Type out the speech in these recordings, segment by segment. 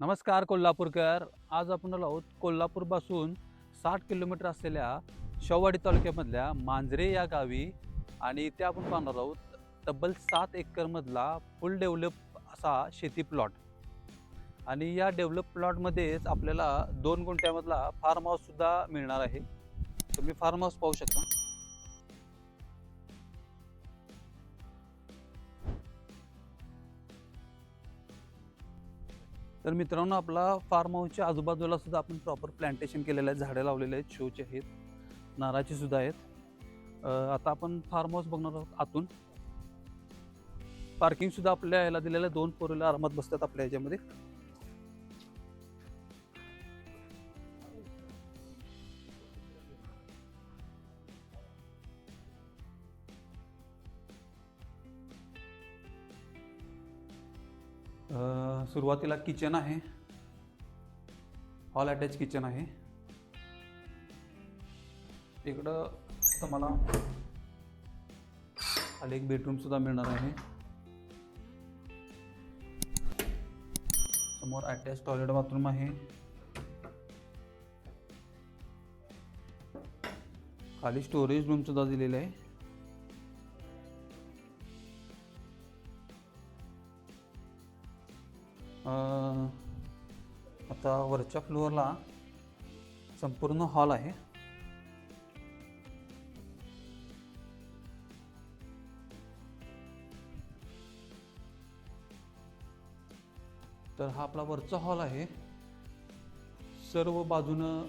नमस्कार कोल्हापूरकर. आज आपण आलो आहोत कोल्हापूरपासून 60 किलोमीटर असलेल्या शेववाडी तालुक्यामधल्या मांजरे या गावी. आणि इथे आपण पाहणार आहोत तब्बल 7 एकरमधला फुल डेव्हलप असा शेती प्लॉट. आणि या डेव्हलप प्लॉटमध्येच आपल्याला 2 गुंठ्यामधला फार्म हाऊस सुद्धा मिळणार आहे. तुम्ही फार्म हाऊस पाहू शकता. तर मित्रांनो, आपला फार्म हाऊसच्या आजूबाजूला सुद्धा आपण प्रॉपर प्लांटेशन केलेलं आहे. झाडं लावलेले आहेत, शोचे आहेत, नारळाची सुद्धा आहेत. आता आपण फार्म हाऊस बघणार आहोत आतून. पार्किंग सुद्धा आपल्या ह्याला दिलेलं आहे. 2 फोर व्हीलर आरामात बसतात आपल्या ह्याच्यामध्ये. सुरुवातीला किचन आहे, हॉल अटॅच किचन आहे. इकडं तुम्हाला खाली एक बेडरूम सुद्धा मिळणार आहे. समोर अटॅच टॉयलेट बाथरूम आहे. खाली स्टोरेज रूम सुद्धा दिलेले आहे. आता वरच्या फ्लोअरला संपूर्ण हॉल आहे. तर हा आपला वरचा हॉल आहे. सर्व बाजूनं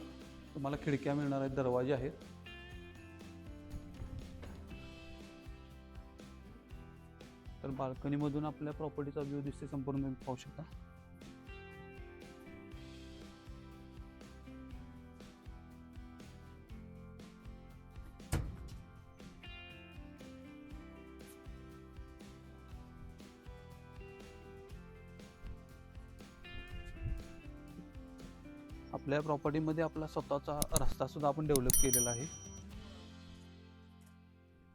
तुम्हाला खिडक्या मिळणार आहेत, दरवाजे आहेत. तर बाल्कनीमधून आपल्या प्रॉपर्टीचा व्ह्यू दिसते संपूर्ण, तुम्ही पाहू शकता. आपल्या प्रॉपर्टीमध्ये आपला स्वतःचा रस्ता सुद्धा आपण डेव्हलप केलेला आहे.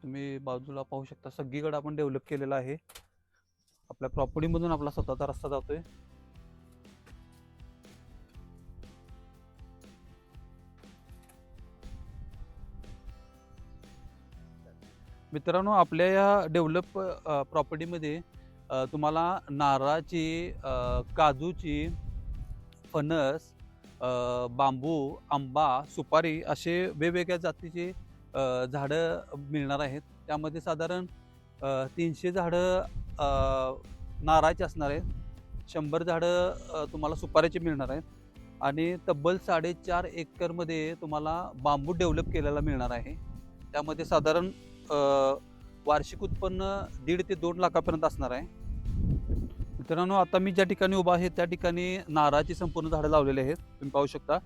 तुम्ही बाजूला पाहू शकता, सगळीकडे आपण डेव्हलप केलेला आहे. आपल्या प्रॉपर्टीमधून आपला स्वतःचा रस्ता जातोय. मित्रांनो, आपल्या या डेव्हलप प्रॉपर्टीमध्ये तुम्हाला नारळाची, काजूची, फणस, बांबू, आंबा, सुपारी असे वेगवेगळ्या जातीचे झाडं मिळणार आहेत. त्यामध्ये साधारण 300 झाडं नारळाची असणार आहेत. 100 झाडं तुम्हाला सुपारीचे मिळणार आहेत. आणि तब्बल 4.5 एकरमध्ये तुम्हाला बांबू डेव्हलप केलेला मिळणार आहे. त्यामध्ये साधारण वार्षिक उत्पन्न 1.5 ते 2 लाखापर्यंत असणार आहे. मित्रांनो, आता मी ज्या ठिकाणी उभा आहे त्या ठिकाणी नारळाची संपूर्ण झाडं लावलेली आहेत, तुम्ही पाहू शकता.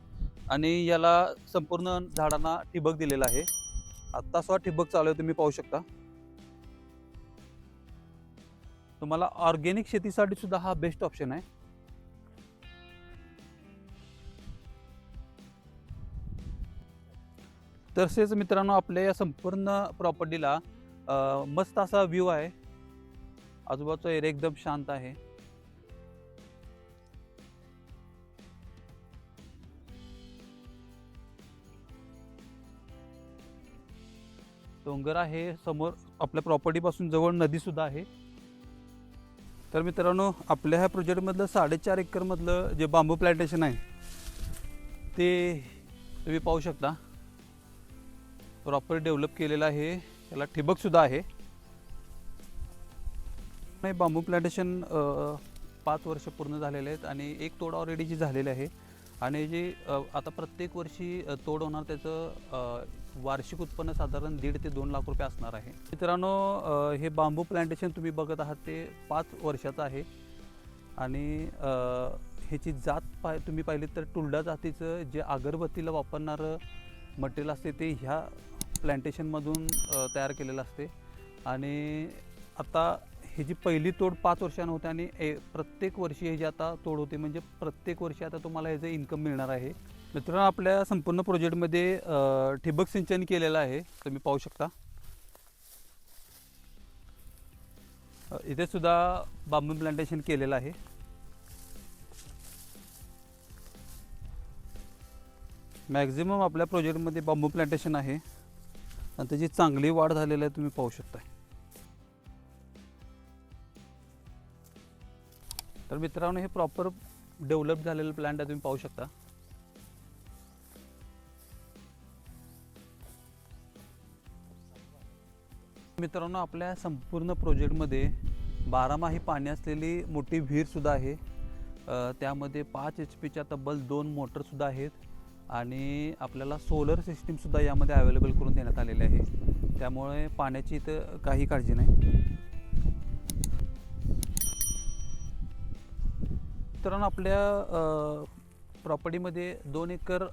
आणि याला संपूर्ण झाडांना ठिबक दिलेला आहे. आत्ता स्वतः ठिबक चालू आहे, तुम्ही पाहू शकता. तुम्हाला ऑर्गॅनिक शेतीसाठी सुद्धा हा बेस्ट ऑप्शन आहे. तसेच मित्रांनो, आपल्या या संपूर्ण प्रॉपर्टीला मस्त असा व्ह्यू आहे. आजूबाजूचा एरिया एकदम शांत आहे. डोंगर आहे समोर. आपल्या प्रॉपर्टीपासून जवळ नदी सुद्धा आहे. तर मित्रांनो, आपल्या ह्या प्रोजेक्टमधलं 4.5 एकरमधलं जे बांबू प्लांटेशन आहे ते तुम्ही पाहू शकता. प्रॉपर डेव्हलप केलेलं आहे. त्याला ठिबकसुद्धा आहे. नाही, बांबू प्लांटेशन 5 वर्ष पूर्ण झालेले आहेत आणि एक तोड ऑलरेडी जी झालेली आहे. आणि जी आता प्रत्येक वर्षी तोड होणार, त्याचं वार्षिक उत्पन्न साधारण 1.5 ते 2 लाख रुपये असणार आहे. मित्रांनो, हे बांबू प्लांटेशन तुम्ही बघत आहात ते 5 वर्षाचं आहे. आणि ह्याची जात तुम्ही पाहिली तर टुलडा जातीचं जे अगरबत्तीला वापरणारं मटेरियल असते ते ह्या प्लांटेशनमधून तयार केलेलं असते. आणि आता ही जी पहिली तोड 5 वर्षांनी होते आणि प्रत्येक वर्षी हे जे आता तोड होते, म्हणजे प्रत्येक वर्षी आता तुम्हाला ह्याचं इन्कम मिळणार आहे. मित्रांनो, आपल्या संपूर्ण प्रोजेक्टमध्ये ठिबक सिंचन केलेलं आहे, तुम्ही पाहू शकता. इथे सुद्धा बांबू प्लांटेशन केलेलं आहे. मॅक्झिमम आपल्या प्रोजेक्टमध्ये बांबू प्लांटेशन आहे आणि त्याची चांगली वाढ झालेली आहे, तुम्ही पाहू शकता. तर मित्रांनो, हे प्रॉपर डेव्हलप झालेलं प्लांट आहे, तुम्ही पाहू शकता. मित्रांनो, आपल्या संपूर्ण प्रोजेक्टमध्ये बारामाही पाणी असलेली मोठी विहीरसुद्धा आहे. त्यामध्ये 5 HP तब्बल 2 मोटरसुद्धा आहेत आणि आपल्याला सोलर सिस्टीमसुद्धा यामध्ये अवेलेबल करून देण्यात आलेली आहे. त्यामुळे पाण्याची इथं काही काळजी नाही. मित्रांनो, आपल्या प्रॉपर्टीमध्ये 2 एकर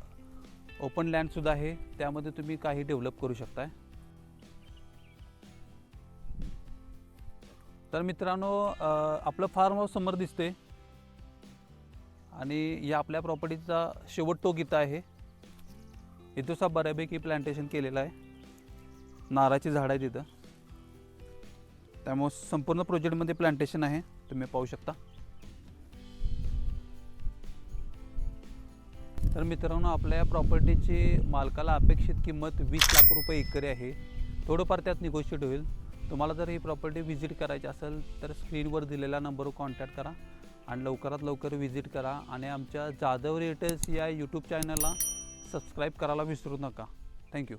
ओपन लँडसुद्धा आहे. त्यामध्ये तुम्ही काही डेव्हलप करू शकताय. तर मित्रांनो, आपलं फार्म हाऊस समोर दिसते आणि या आपल्या प्रॉपर्टीचा शेवट टोक इथं आहे. इथं बऱ्यापैकी प्लांटेशन केलेलं आहे. नारळाची झाडं आहेत इथं. त्यामुळे संपूर्ण प्रोजेक्टमध्ये प्लांटेशन आहे, तुम्ही पाहू शकता. तर मित्रांनो, आपल्या प्रॉपर्टीची मालकाला अपेक्षित किंमत 20 लाख रुपये एकरी आहे. थोडंफार त्यात निगोशिएट होईल. तुम्हाला जर ही प्रॉपर्टी व्हिजिट करायची असेल तर स्क्रीनवर दिलेल्या नंबरवर कॉन्टॅक्ट करा आणि लवकरात लवकर व्हिजिट करा आणि आमच्या जाधव रिएटर्स या यूट्यूब चॅनलला सबस्क्राईब करायला विसरू नका. थँक्यू.